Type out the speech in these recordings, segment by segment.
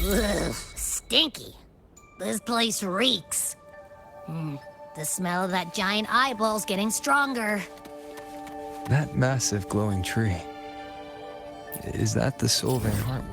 Ugh, stinky. This place reeks. The smell of that giant eyeball's getting stronger. That massive glowing tree. Is that the Sylvan Heartwood?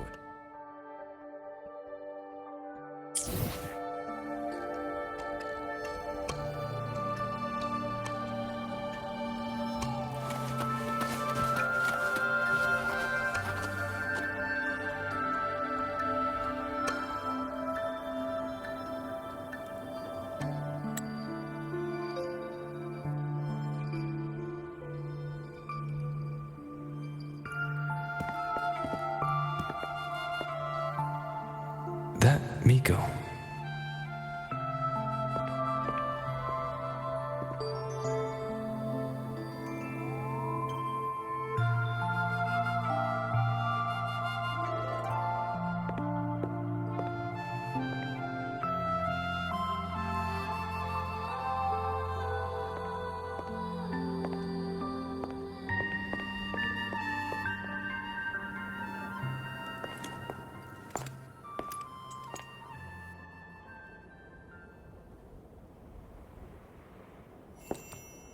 That Miko.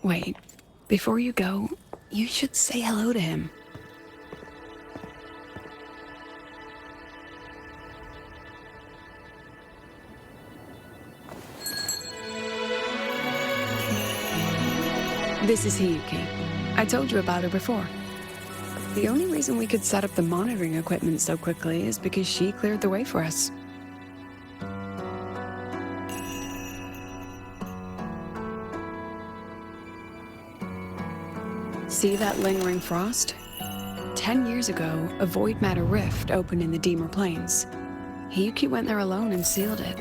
Wait, before you go, you should say hello to him. This is Hiyuki. I told you about her before. The only reason we could set up the monitoring equipment so quickly is because she cleared the way for us. See that lingering frost? 10 years ago, a void matter rift opened in the Deemer Plains. Hiyuki went there alone and sealed it.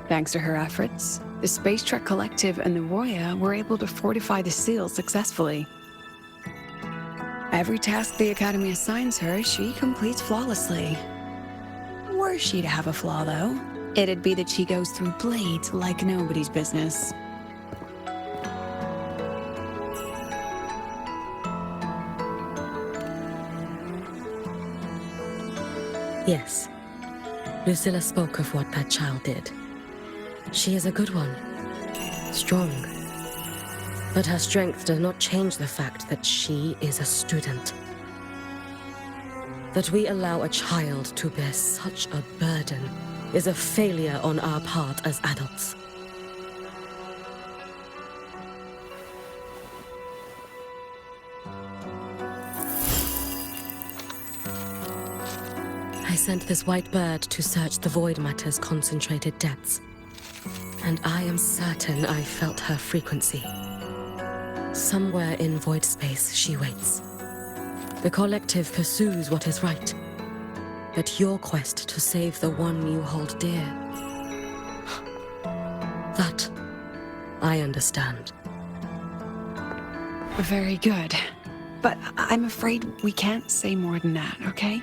Thanks to her efforts, the Space Trek Collective and the Roya were able to fortify the seal successfully. Every task the Academy assigns her, she completes flawlessly. Were she to have a flaw, though, it'd be that she goes through blades like nobody's business. Yes. Lucilla spoke of what that child did. She is a good one. Strong. But her strength does not change the fact that she is a student. That we allow a child to bear such a burden is a failure on our part as adults. I sent this white bird to search the void matter's concentrated depths, and I am certain I felt her frequency. Somewhere in void space she waits. The collective pursues what is right, but your quest to save the one you hold dear, that I understand. Very good. But I'm afraid we can't say more than that, okay?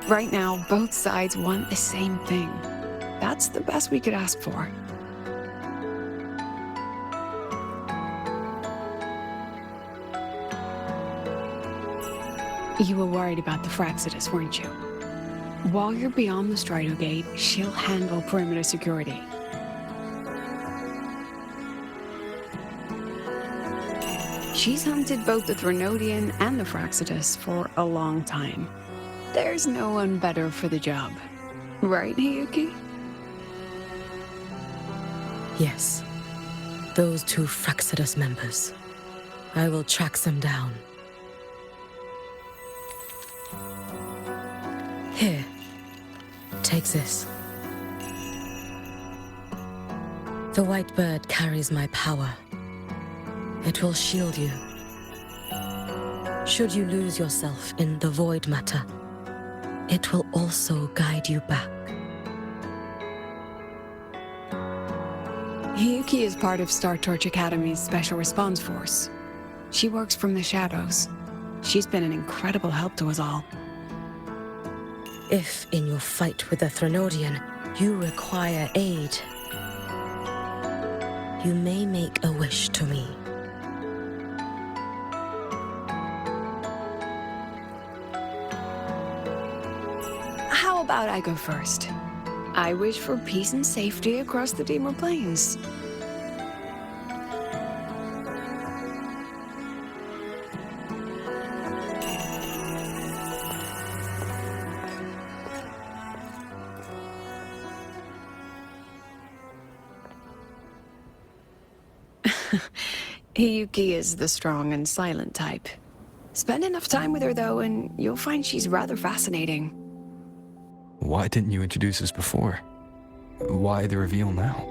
Right now, both sides want the same thing. That's the best we could ask for. You were worried about the Fraxidus, weren't you? While you're beyond the Strider Gate, she'll handle perimeter security. She's hunted both the Threnodian and the Fraxidus for a long time. There's no one better for the job. Right, Hiyuki? Yes. Those two Fraxidus members. I will track them down. Here. Take this. The white bird carries my power. It will shield you. Should you lose yourself in the void matter, it will also guide you back. Hiyuki is part of Star Torch Academy's Special Response Force. She works from the shadows. She's been an incredible help to us all. If, in your fight with the Threnodian, you require aid, you may make a wish to me. How about I go first? I wish for peace and safety across the Dimmer Plains. Hiyuki is the strong and silent type. Spend enough time with her, though, and you'll find she's rather fascinating. Why didn't you introduce us before? Why the reveal now?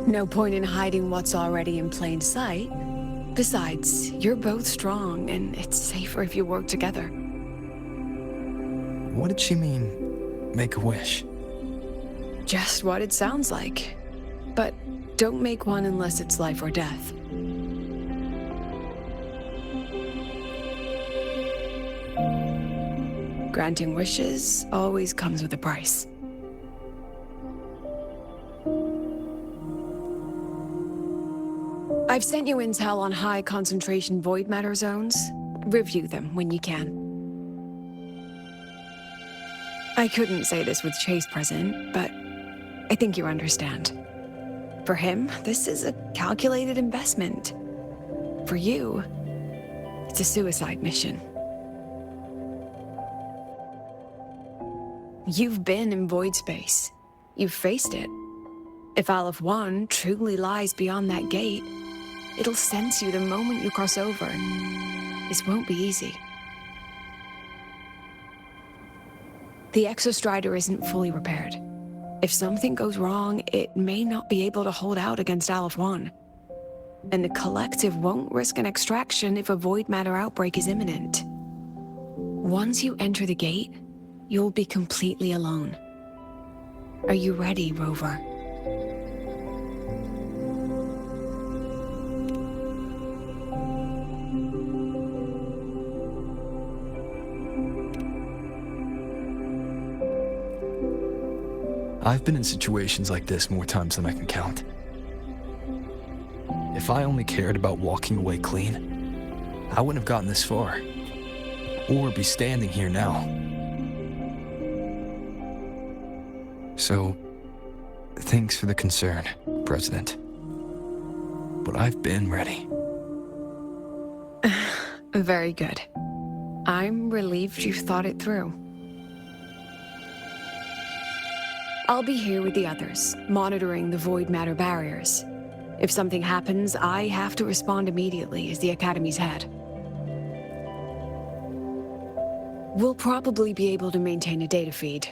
No point in hiding what's already in plain sight. Besides, you're both strong, and it's safer if you work together. What did she mean, make a wish? Just what it sounds like. But don't make one unless it's life or death. Granting wishes always comes with a price. I've sent you intel on high concentration void matter zones. Review them when you can. I couldn't say this with Chase present, but I think you understand. For him, this is a calculated investment. For you, it's a suicide mission. You've been in void space. You've faced it. If Aleph 1 truly lies beyond that gate, it'll sense you the moment you cross over. This won't be easy. The Exostrider isn't fully repaired. If something goes wrong, it may not be able to hold out against Aleph 1. And the Collective won't risk an extraction if a void matter outbreak is imminent. Once you enter the gate, you'll be completely alone. Are you ready, Rover? I've been in situations like this more times than I can count. If I only cared about walking away clean, I wouldn't have gotten this far. Or be standing here now. So, thanks for the concern, President. But I've been ready. Very good. I'm relieved you've thought it through. I'll be here with the others, monitoring the void matter barriers. If something happens, I have to respond immediately as the Academy's head. We'll probably be able to maintain a data feed.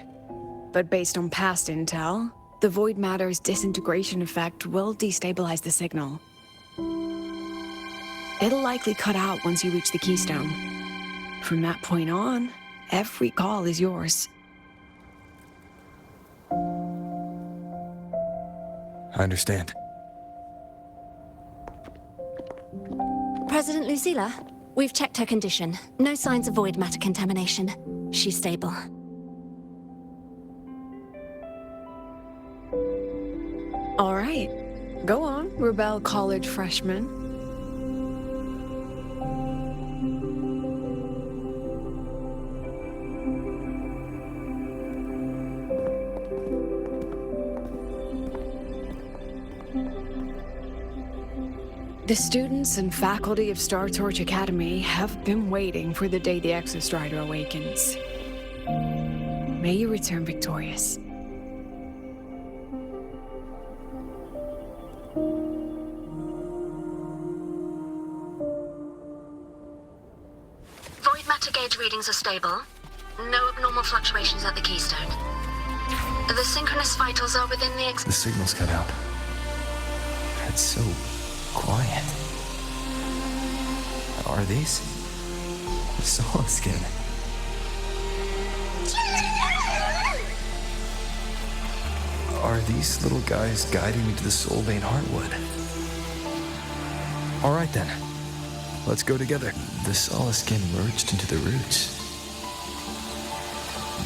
But based on past intel, the void matter's disintegration effect will destabilize the signal. It'll likely cut out once you reach the keystone. From that point on, every call is yours. I understand. President Lucilla, we've checked her condition. No signs of void matter contamination. She's stable. All right. Go on, Rebel College freshman. The students and faculty of Star Torch Academy have been waiting for the day the Exostrider awakens. May you return victorious. Void matter gauge readings are stable. No abnormal fluctuations at the keystone. The synchronous vitals are within the The signal's cut out. It's so quiet. Are these? Solid skin. Are these little guys guiding me to the Soulbane Heartwood? All right then. Let's go together. The solid skin merged into the roots.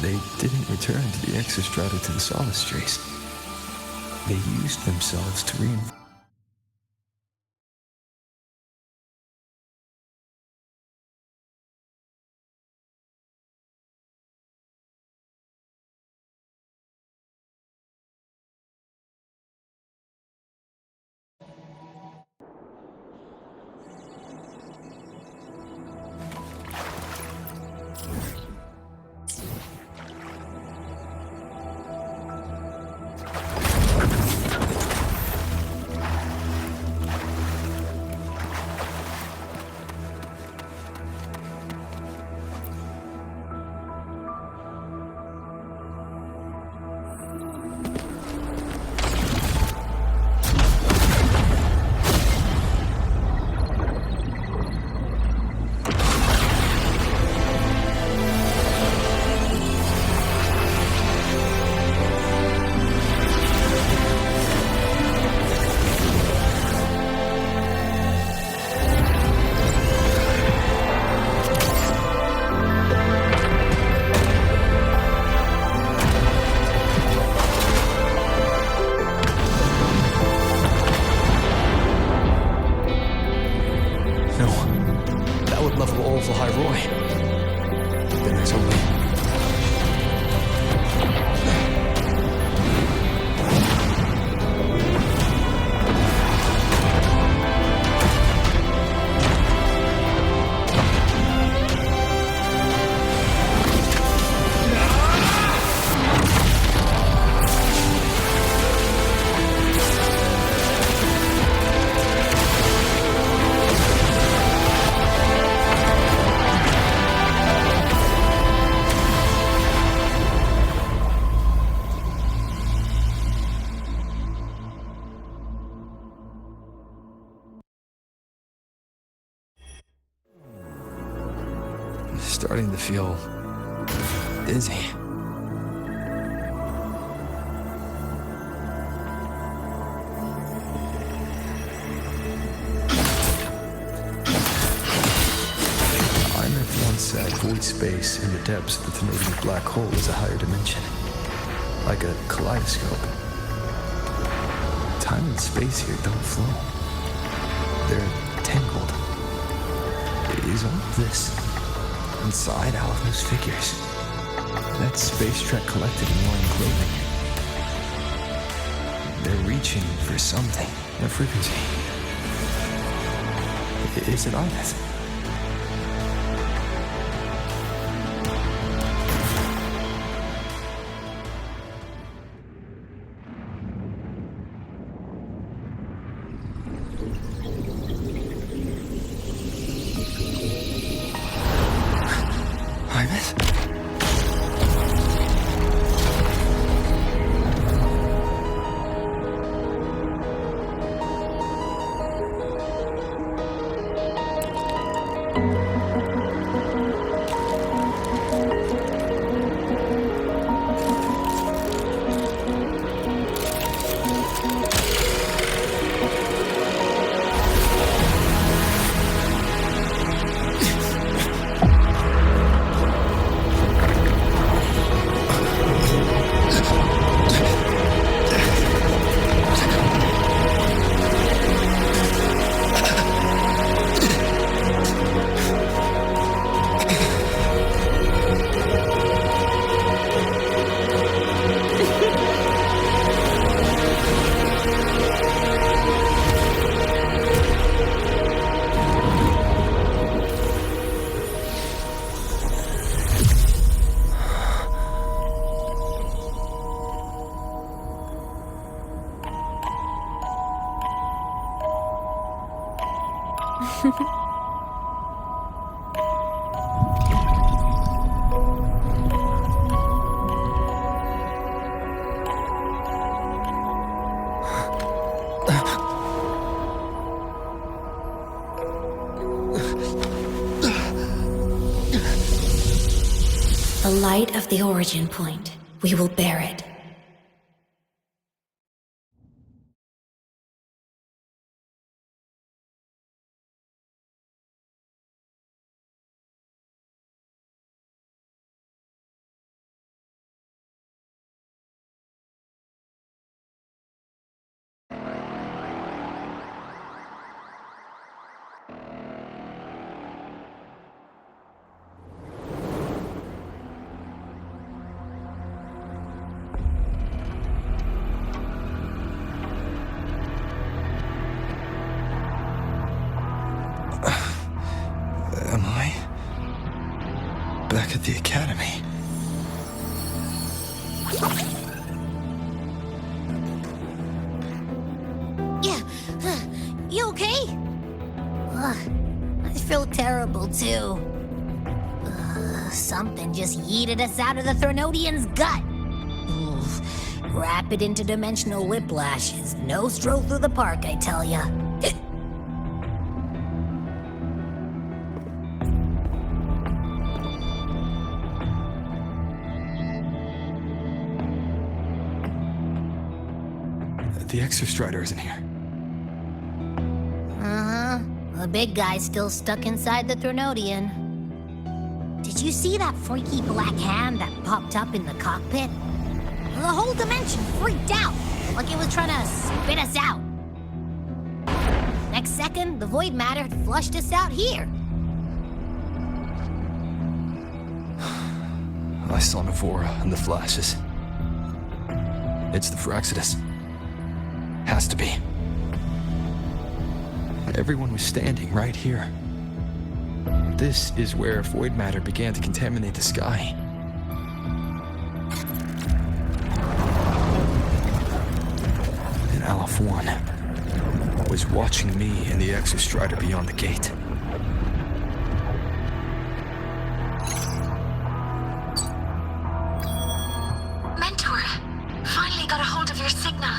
They didn't return to the Exostrider to the Solace Trace. They used themselves to reinforce starting to feel dizzy. Once said void space in the depths of the Thenodian black hole is a higher dimension, like a kaleidoscope. Time and space here don't flow. They're tangled. Is all of this inside Alephn's figures? That space trek collected in one clothing. They're reaching for something, a frequency. Is it aemeath? The light of the origin point. We will bear it. Back at the academy. Yeah, you okay? I feel terrible too. Something just yeeted us out of the Thenodian's gut. Rapid interdimensional whiplash is no stroll through the park, I tell ya. The Exostrider isn't here. The big guy's still stuck inside the Thenodian. Did you see that freaky black hand that popped up in the cockpit? The whole dimension freaked out, like it was trying to spit us out. Next second, the void matter had flushed us out here. I saw Navora and the flashes. It's the Fraxidus. Has to be. Everyone was standing right here. This is where void matter began to contaminate the sky. And Aleph 1 was watching me and the Exostrider beyond the gate. Mentor, finally got a hold of your signal.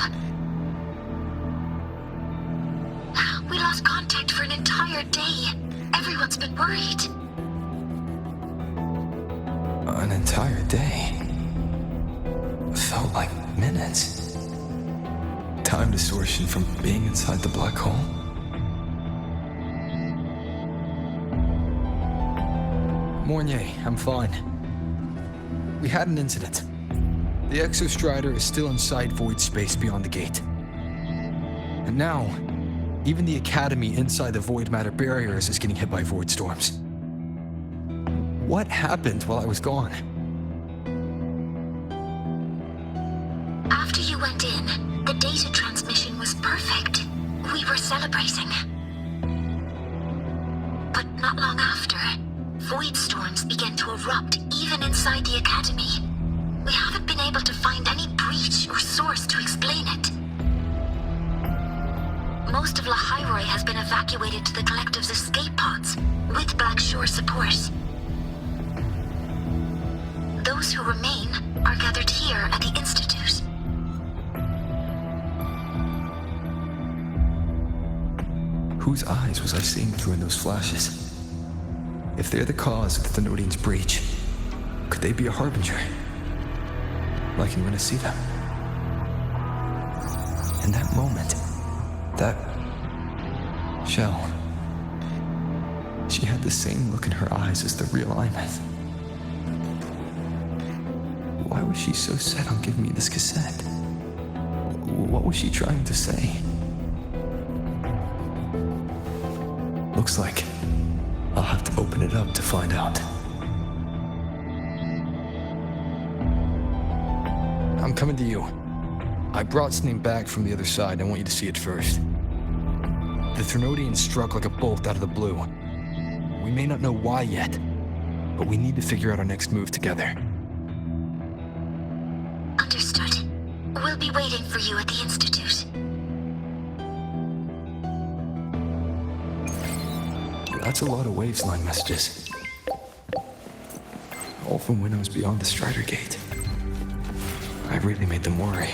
We lost contact for an entire day. Everyone's been worried. An entire day. Felt like minutes. Time distortion from being inside the black hole. Mornier, I'm fine. We had an incident. The Exostrider is still inside void space beyond the gate. And now, even the Academy inside the void matter barriers is getting hit by void storms. What happened while I was gone? After you went in, the data transmission was perfect. We were celebrating. But not long after, void storms began to erupt even inside the Academy. We haven't been able to find any breach or source to explain it. Most of Lahairoi has been evacuated to the Collective's escape pods, with Black Shore support. Those who remain are gathered here at the Institute. Whose eyes was I seeing through in those flashes? If they're the cause of the Thenodian's breach, could they be a harbinger? Like I'm gonna see them. In that moment, that shell, she had the same look in her eyes as the real aemeath. Why was she so set on giving me this cassette? What was she trying to say? Looks like I'll have to open it up to find out. I'm coming to you. I brought something back from the other side. I want you to see it first. The Thenodian struck like a bolt out of the blue. We may not know why yet, but we need to figure out our next move together. Understood. We'll be waiting for you at the Institute. That's a lot of waveline messages. All from when I was beyond the Strider Gate. I really made them worry.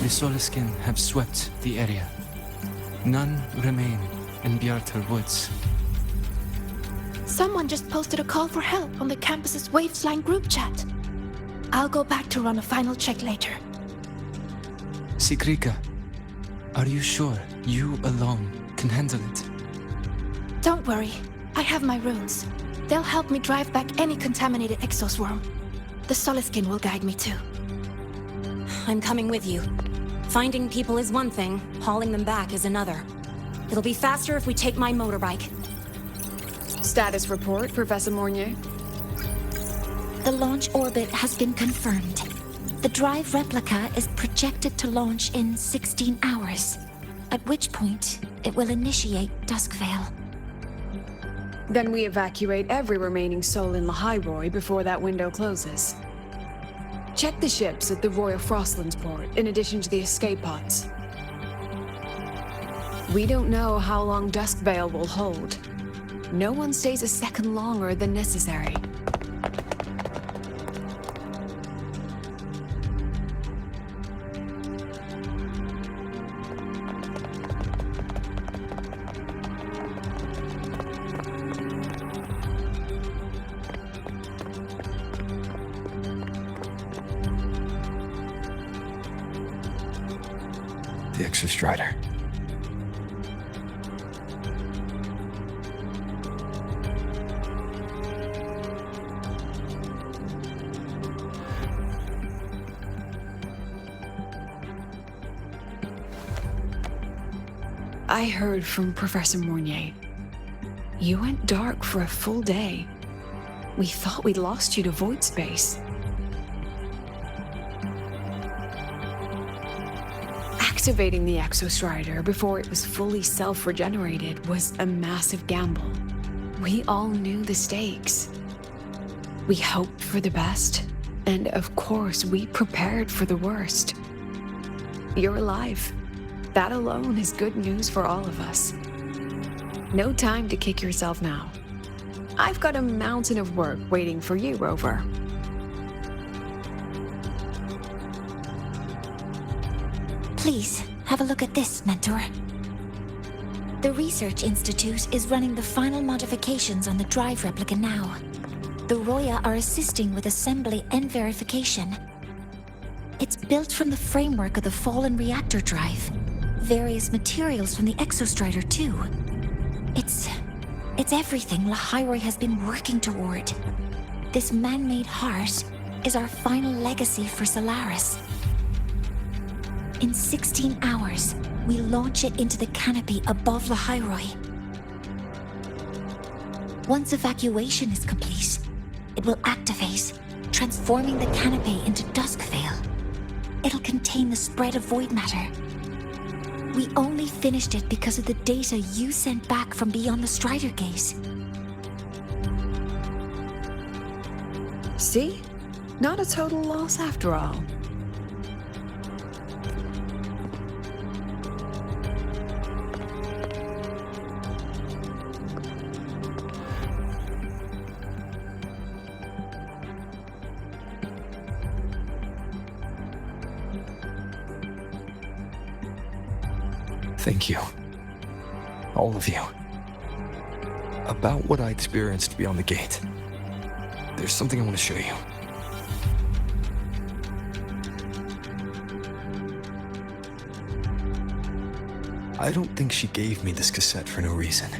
The Soliskin have swept the area. None remain in Bjartar Woods. Someone just posted a call for help on the campus's Wavesline group chat. I'll go back to run a final check later. Sigrika, are you sure you alone can handle it. Don't worry. I have my runes. They'll help me drive back any contaminated exoswarm. The solid skin will guide me too. I'm coming with you. Finding people is one thing, hauling them back is another. It'll be faster if we take my motorbike. Status report, Professor Mornier. The launch orbit has been confirmed. The drive replica is projected to launch in 16 hours, at which point it will initiate Duskvale. Then we evacuate every remaining soul in Lahairoi before that window closes. Check the ships at the Royal Frostlands port, in addition to the escape pods. We don't know how long Duskvale will hold. No one stays a second longer than necessary. The Exostrider. I heard from Professor Mornier. You went dark for a full day. We thought we'd lost you to void space. Activating the Exostrider before it was fully self-regenerated was a massive gamble. We all knew the stakes. We hoped for the best, and of course we prepared for the worst. You're alive. That alone is good news for all of us. No time to kick yourself now. I've got a mountain of work waiting for you, Rover. Please, have a look at this, Mentor. The Research Institute is running the final modifications on the drive replica now. The Roya are assisting with assembly and verification. It's built from the framework of the fallen reactor drive. Various materials from the Exostrider, too. It's everything Lahairoi has been working toward. This man-made heart is our final legacy for Solaris. In 16 hours, we launch it into the canopy above Lahairoi. Once evacuation is complete, it will activate, transforming the canopy into Duskvale. It'll contain the spread of void matter. We only finished it because of the data you sent back from beyond the Strider Gate. See? Not a total loss after all. Thank you. All of you. About what I experienced beyond the gate. There's something I want to show you. I don't think she gave me this cassette for no reason.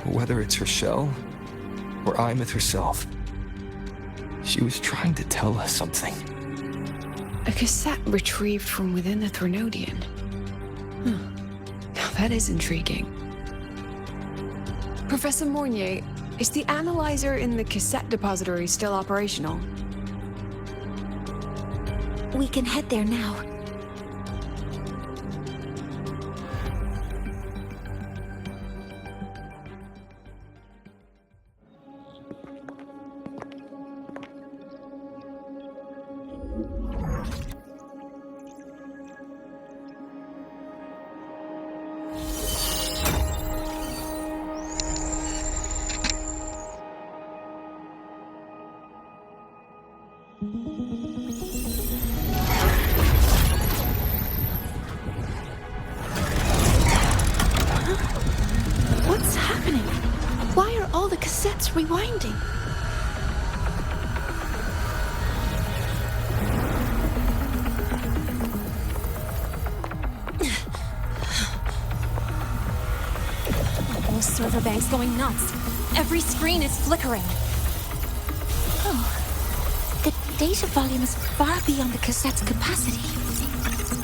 Whether it's her shell, or aemeath herself, she was trying to tell us something. A cassette retrieved from within the Threnodian. Now that is intriguing. Professor Mornier, is the analyzer in the cassette depository still operational? We can head there now. What's happening? Why are all the cassettes rewinding? server bank's going nuts. Every screen is flickering. Oh, the data volume is far beyond the cassette's capacity.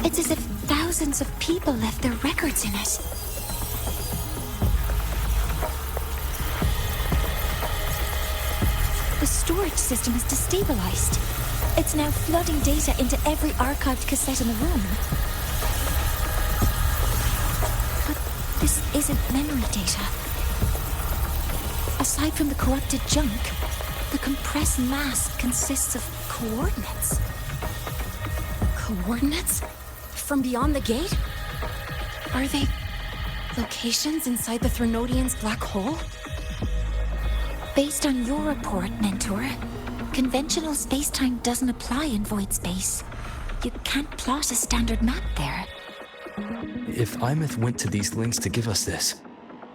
It's as if thousands of people left their records in it. The storage system is destabilized. It's now flooding data into every archived cassette in the room. But this isn't memory data. Aside from the corrupted junk, the compressed mass consists of coordinates. Coordinates? From beyond the gate? Are they locations inside the Threnodian's black hole? Based on your report, Mentor, conventional space-time doesn't apply in void space. You can't plot a standard map there. If aemeath went to these links to give us this,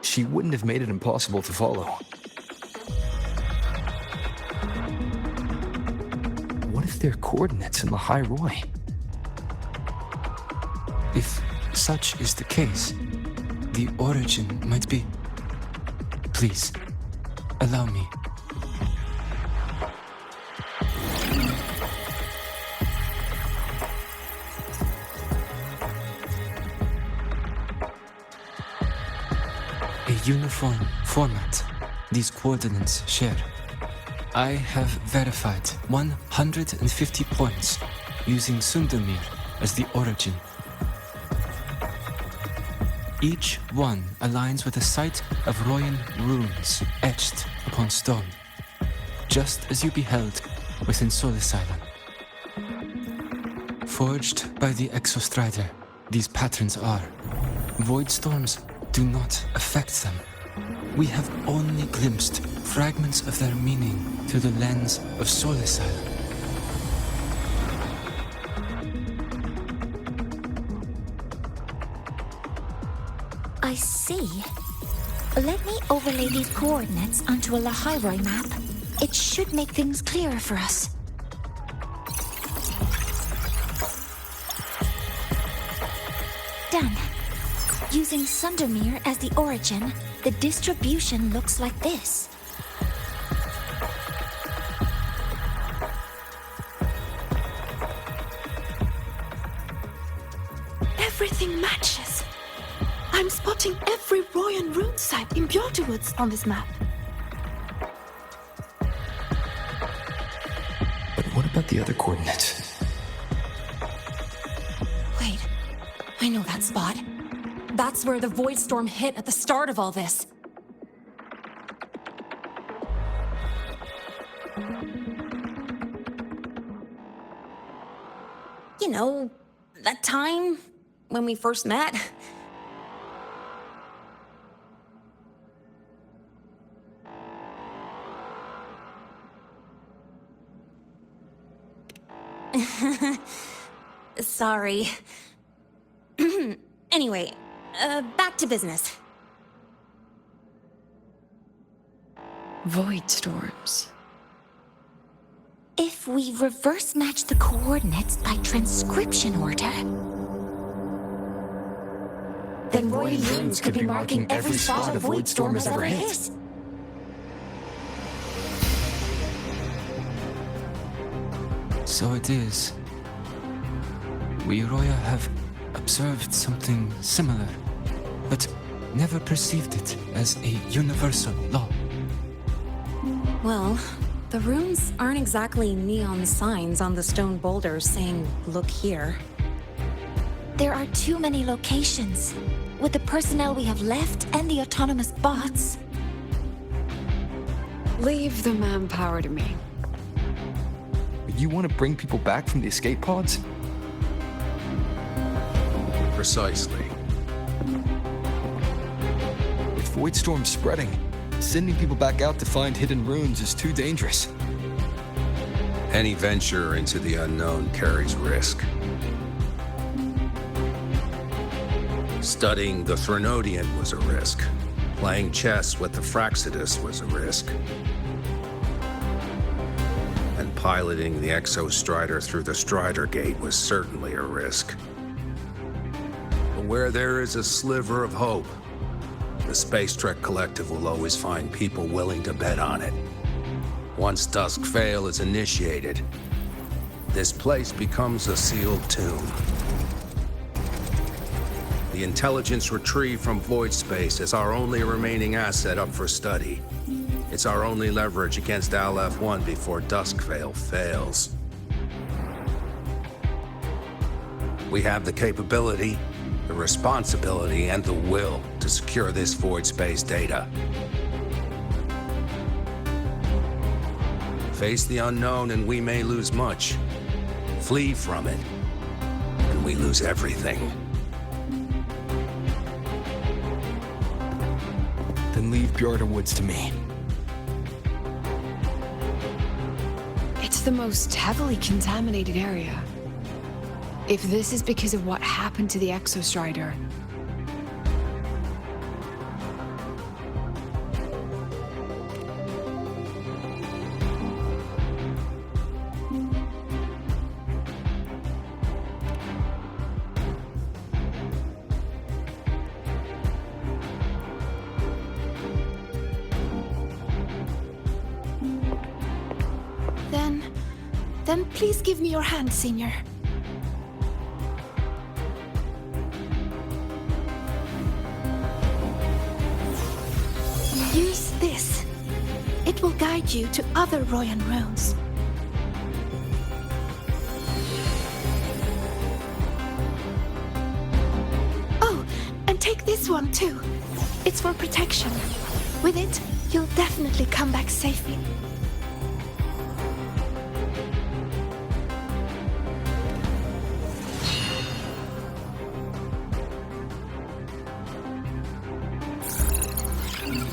she wouldn't have made it impossible to follow. What if they're coordinates in the High Roy? If such is the case, the origin might be... Please, allow me. A uniform format these coordinates share. I have verified 150 points using Sundermere as the origin. Each one aligns with a site of Royan runes etched upon stone, just as you beheld within Solis Island. Forged by the Exostrider, these patterns are. Void storms do not affect them. We have only glimpsed fragments of their meaning through the lens of Solis Island. I see. Let me overlay these coordinates onto a Lahairoi map. It should make things clearer for us. Done. Using Sundermere as the origin, the distribution looks like this. Everything matches. I'm spotting every Royan rune site in Bjortwoods on this map. But what about the other coordinates? Wait, I know that spot. That's where the void storm hit at the start of all this. You know, that time when we first met. Sorry. Anyway, back to business. Void storms. If we reverse match the coordinates by transcription order, then Royan runes could be marking every spot a void storm has ever hit. So it is. We Roya have observed something similar, but never perceived it as a universal law. Well, the runes aren't exactly neon signs on the stone boulders saying, "Look here." There are too many locations. With the personnel we have left and the autonomous bots, Leave the manpower to me. You want to bring people back from the escape pods? Precisely. With Void Storm spreading, sending people back out to find hidden runes is too dangerous. Any venture into the unknown carries risk. Studying the Threnodian was a risk. Playing chess with the Fraxidus was a risk. And piloting the Exostrider through the Strider Gate was certainly a risk. But where there is a sliver of hope, the Space Trek Collective will always find people willing to bet on it. Once Dusk Vale is initiated, this place becomes a sealed tomb. The intelligence retrieved from void space is our only remaining asset up for study. It's our only leverage against Aleph-1 before Dusk Vale fails. We have the capability, the responsibility, and the will to secure this void space data. Face the unknown and we may lose much. Flee from it, and we lose everything. Then leave Bjorda Woods to me. It's the most heavily contaminated area. If this is because of what happened to the Exostrider, Then please give me your hand, Senior. Use this. It will guide you to other Royan runes. Oh, and take this one too. It's for protection. With it, you'll definitely come back safely.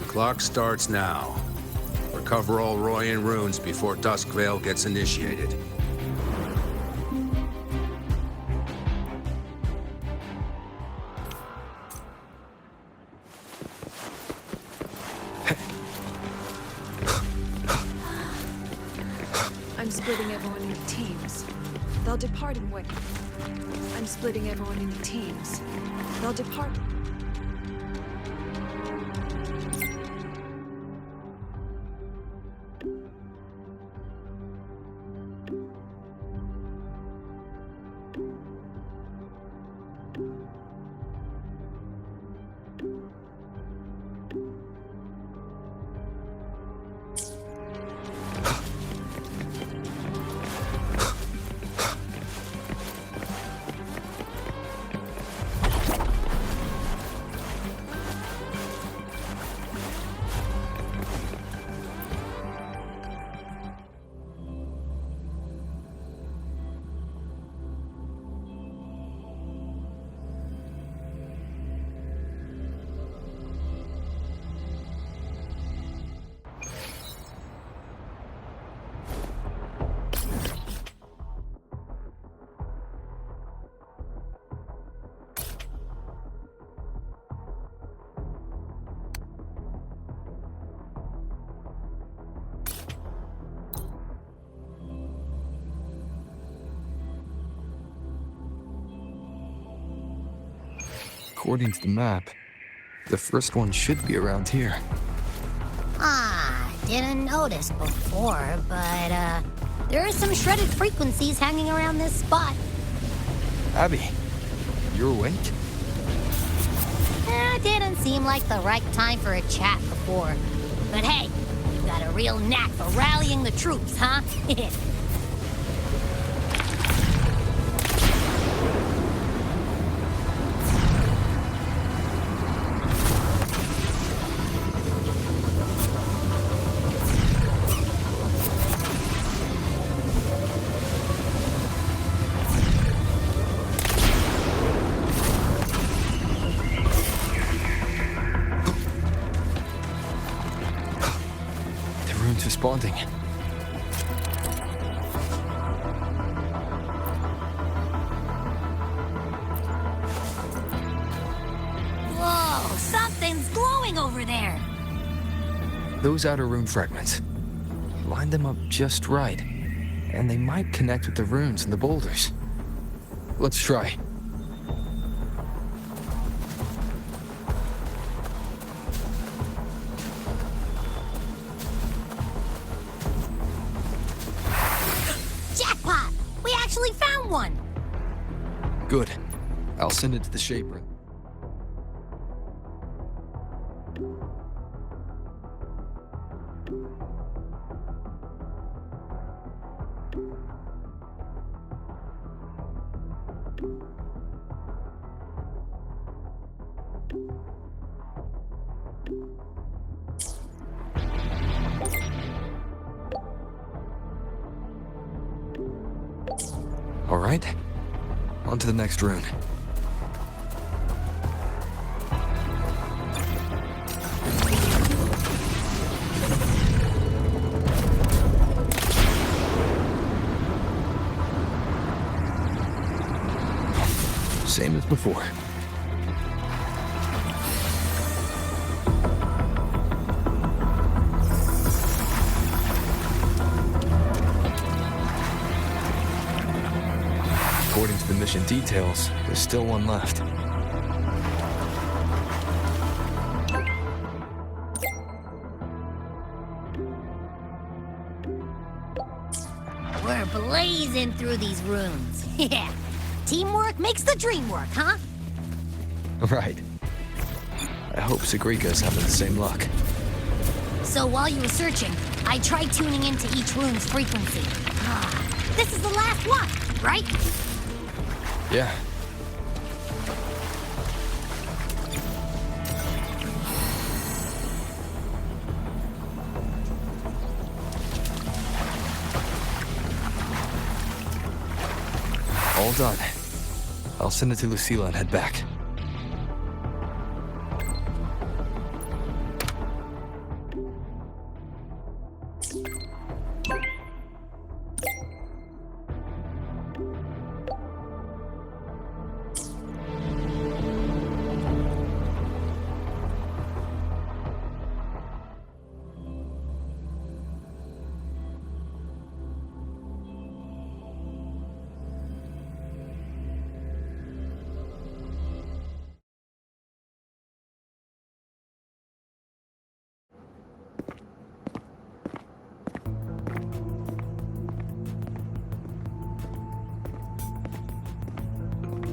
Clock starts now. Recover all Royan runes before Dusk Vale gets initiated. I'm splitting everyone into teams. They'll depart in waves. I'm splitting everyone into teams. They'll depart. According to the map, the first one should be around here. Didn't notice before, but, there are some shredded frequencies hanging around this spot. Abby, you're awake? Didn't seem like the right time for a chat before. But hey, you got a real knack for rallying the troops, huh? Responding. Whoa, something's glowing over there. Those outer rune fragments. Line them up just right, and they might connect with the runes and the boulders. Let's try. someone. Good. I'll send it to the Shaper. All right. On to the next rune. Same as before. According to the mission details, there's still one left. We're blazing through these runes. Yeah. Teamwork makes the dream work, huh? Right. I hope Sagrika's having the same luck. So while you were searching, I tried tuning into each rune's frequency. This is the last one, right? Yeah. All done. I'll send it to Lucilla and head back.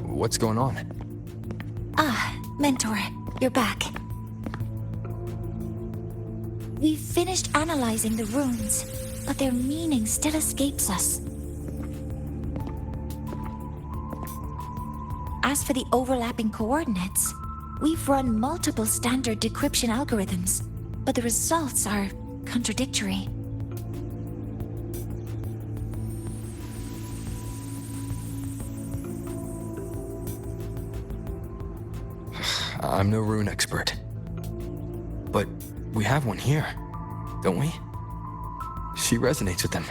What's going on? Mentor, you're back. We've finished analyzing the runes, but their meaning still escapes us. As for the overlapping coordinates, we've run multiple standard decryption algorithms, but the results are contradictory. I'm no rune expert. But we have one here, don't we? She resonates with them.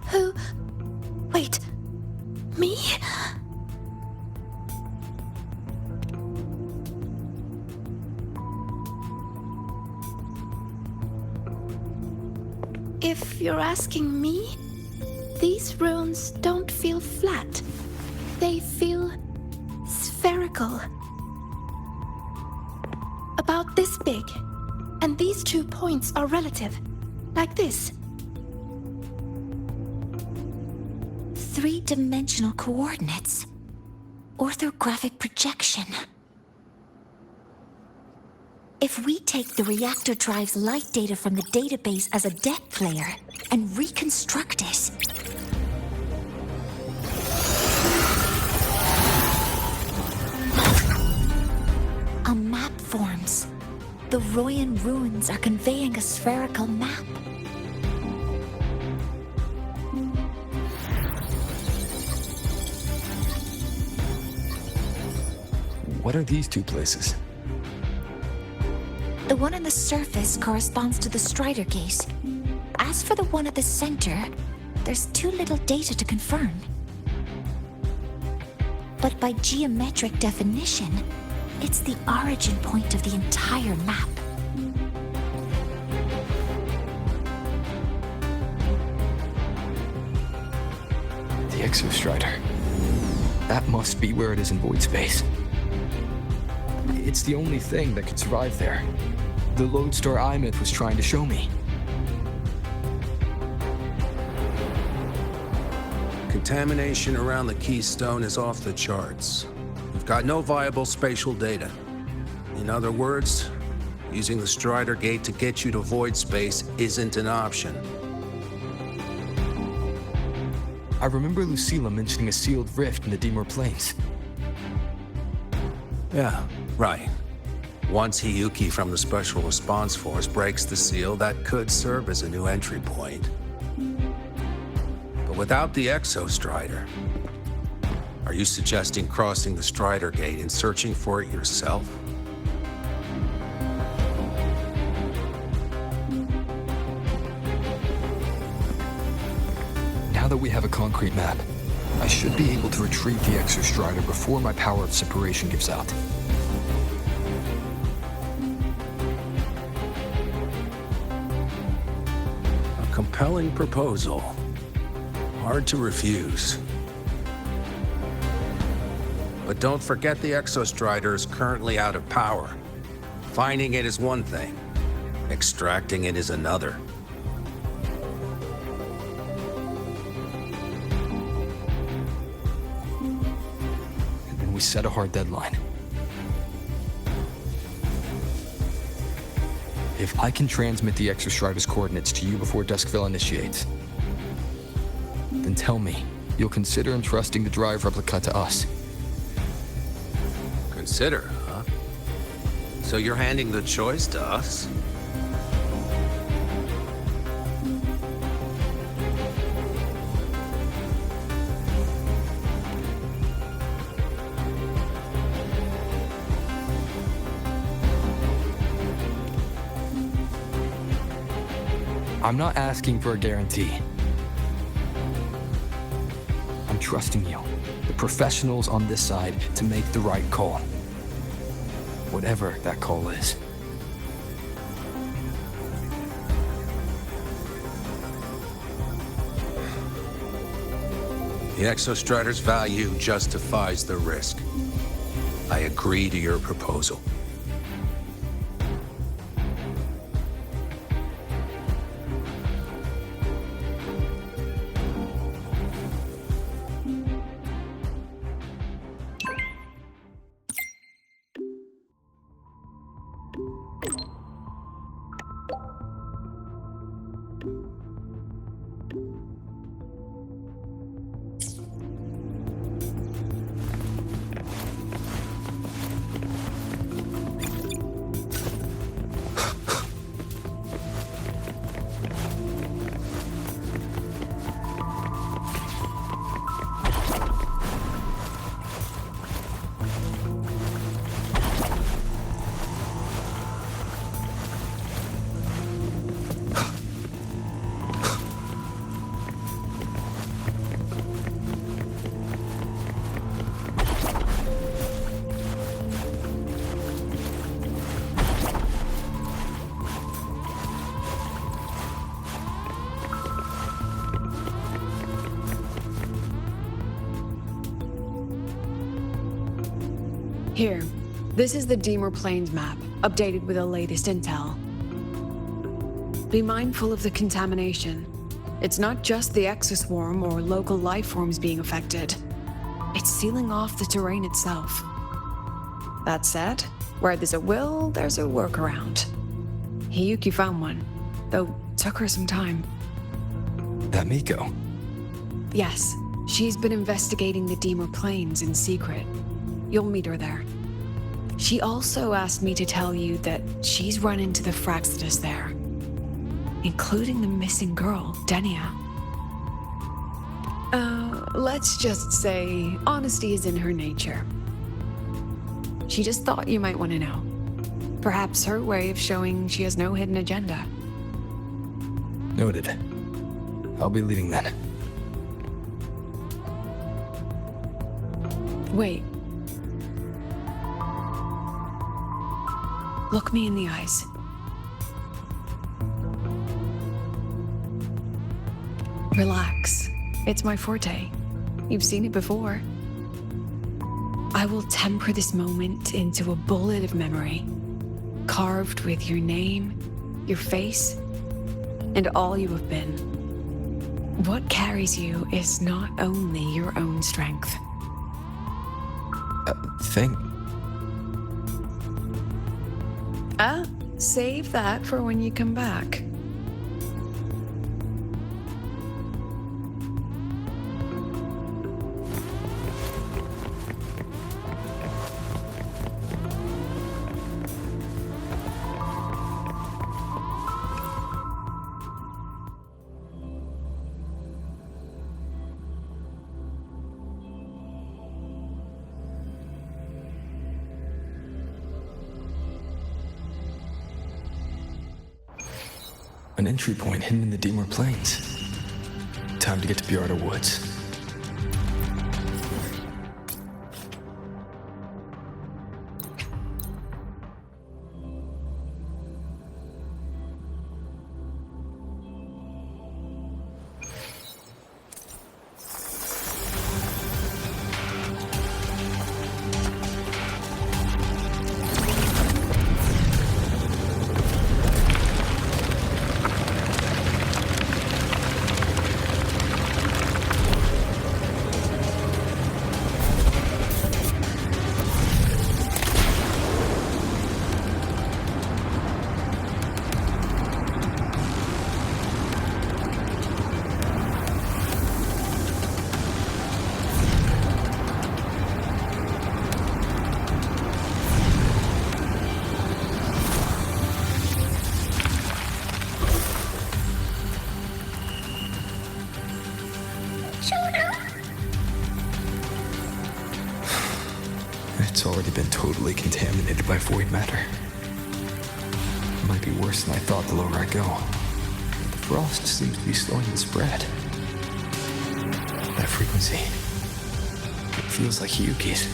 Who? Wait. Me? If you're asking me, these runes don't feel flat. They feel spherical. About this big. And these 2 points are relative. Like this. 3-dimensional coordinates. Orthographic projection. If we take the reactor drive's light data from the database as a depth layer and reconstruct it, a map forms. The Royan ruins are conveying a spherical map. What are these 2 places? The one on the surface corresponds to the Strider gate. As for the one at the center, there's too little data to confirm. But by geometric definition, it's the origin point of the entire map. The Exostrider. That must be where it is in void space. It's the only thing that could survive there. The lodestar aemeath was trying to show me. Contamination around the keystone is off the charts. We've got no viable spatial data. In other words, using the Strider Gate to get you to void space isn't an option. I remember Lucilla mentioning a sealed rift in the Dimor Plains. Yeah, right. Once Hiyuki from the Special Response Force breaks the seal, that could serve as a new entry point. But without the Exostrider, are you suggesting crossing the Strider Gate and searching for it yourself? Now that we have a concrete map, I should be able to retrieve the Exostrider before my power of separation gives out. A compelling proposal. Hard to refuse. But don't forget the Exostrider is currently out of power. Finding it is one thing. Extracting it is another. We set a hard deadline. If I can transmit the Exostrider's coordinates to you before Duskville initiates, then tell me you'll consider entrusting the drive replica to us. Consider, huh? So you're handing the choice to us? I'm not asking for a guarantee. I'm trusting you, the professionals on this side, to make the right call. Whatever that call is. The Exostrider's value justifies the risk. I agree to your proposal. Here, this is the Dimor Plains map, updated with the latest intel. Be mindful of the contamination. It's not just the exoswarm or local life forms being affected. It's sealing off the terrain itself. That said, where there's a will, there's a workaround. Hiyuki found one, though took her some time. That Miko? Yes, she's been investigating the Dimor Plains in secret. You'll meet her there. She also asked me to tell you that she's run into the Fraxidus there, including the missing girl, Denia. Let's just say honesty is in her nature. She just thought you might want to know. Perhaps her way of showing she has no hidden agenda. Noted. I'll be leaving then. Wait. Look me in the eyes. Relax. It's my forte. You've seen it before. I will temper this moment into a bullet of memory, carved with your name, your face, and all you have been. What carries you is not only your own strength. Thank... Save that for when you come back. An entry point hidden in the Deemer Plains. Time to get to Bjarda Woods. It's already been totally contaminated by void matter. It might be worse than I thought the lower I go. The frost seems to be slowing the spread. That frequency, it feels like Hyuki's.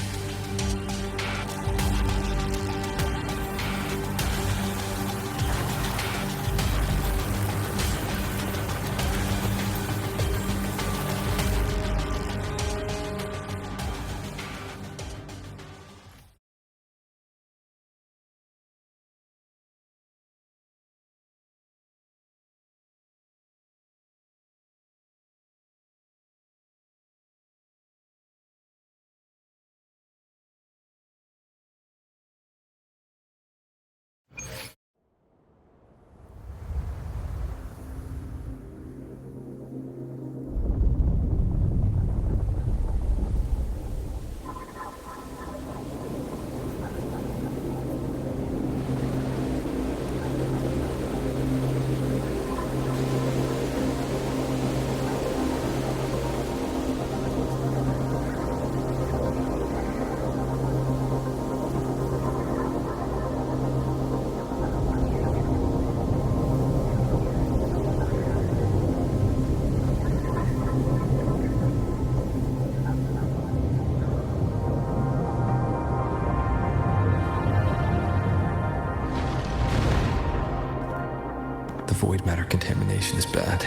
The void matter contamination is bad.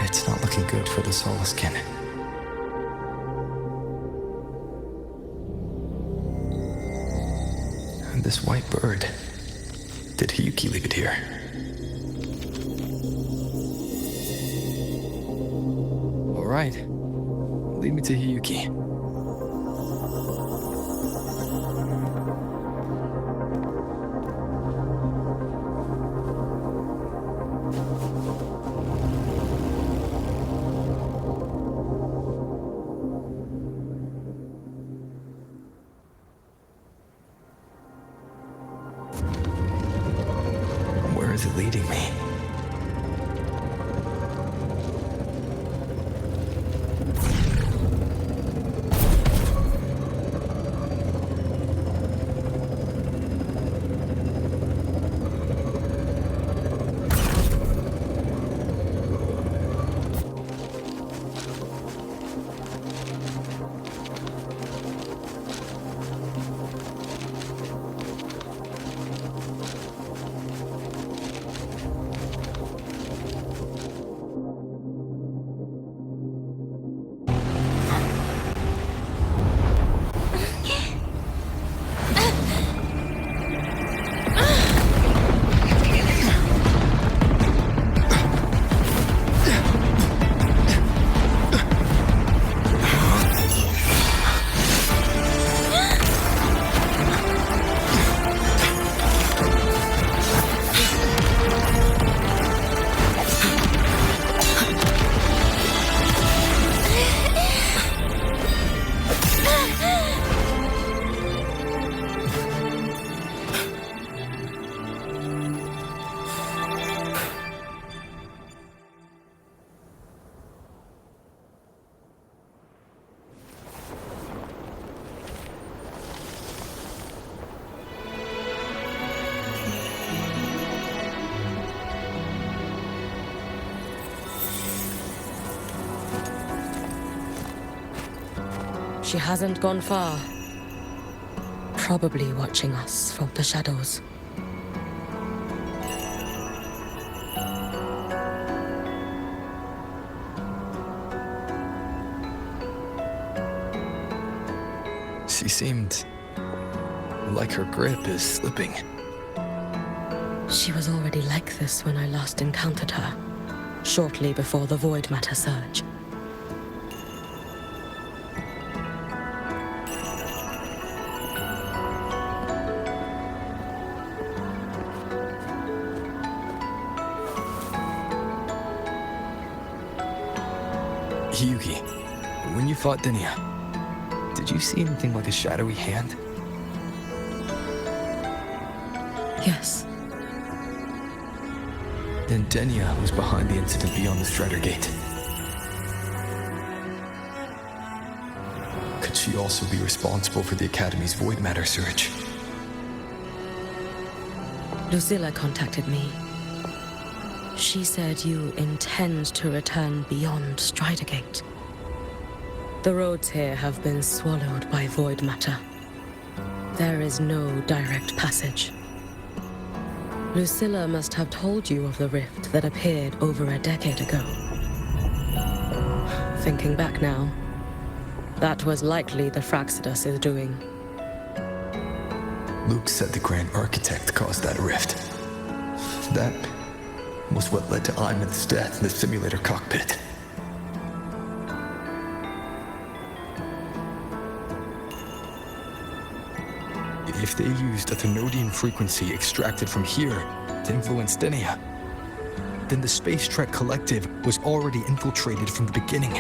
It's not looking good for the Soliskin. And this white bird, did Hyuki leave it here? All right, lead me to Hyuki. Where is it leading me? She hasn't gone far. Probably watching us from the shadows. She seemed like her grip is slipping. She was already like this when I last encountered her, shortly before the void matter surge. Hyugi, when you fought Denia, did you see anything like a shadowy hand? Yes. Then Denia was behind the incident beyond the Strider Gate. Could she also be responsible for the Academy's void matter surge? Lucilla contacted me. She said you intend to return beyond Strider Gate. The roads here have been swallowed by void matter. There is no direct passage. Lucilla must have told you of the rift that appeared over a decade ago. Thinking back now, that was likely the Fraxidus' doing. Luke said the Grand Architect caused that rift. That was what led to aemeath's death in the simulator cockpit. If they used a Thenodian frequency extracted from here to influence Denia, then the Space Trek Collective was already infiltrated from the beginning.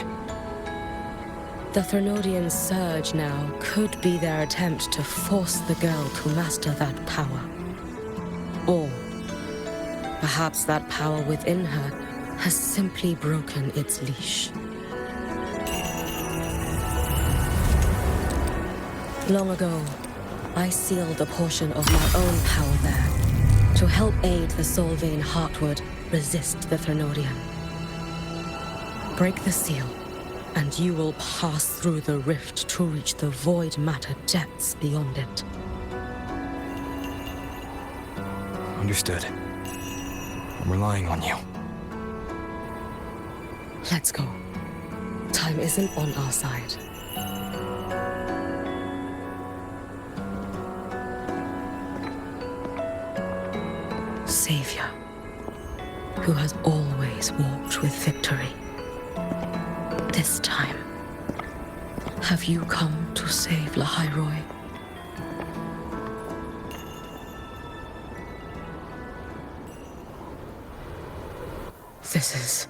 The Thenodian surge now could be their attempt to force the girl to master that power. Or perhaps that power within her has simply broken its leash. Long ago, I sealed a portion of my own power there to help aid the Solvane Heartwood resist the Thenodian. Break the seal, and you will pass through the rift to reach the void matter depths beyond it. Understood. I'm relying on you. Let's go. Time isn't on our side. Savior, who has always walked with victory. This time, have you come to save Lahairoi? This is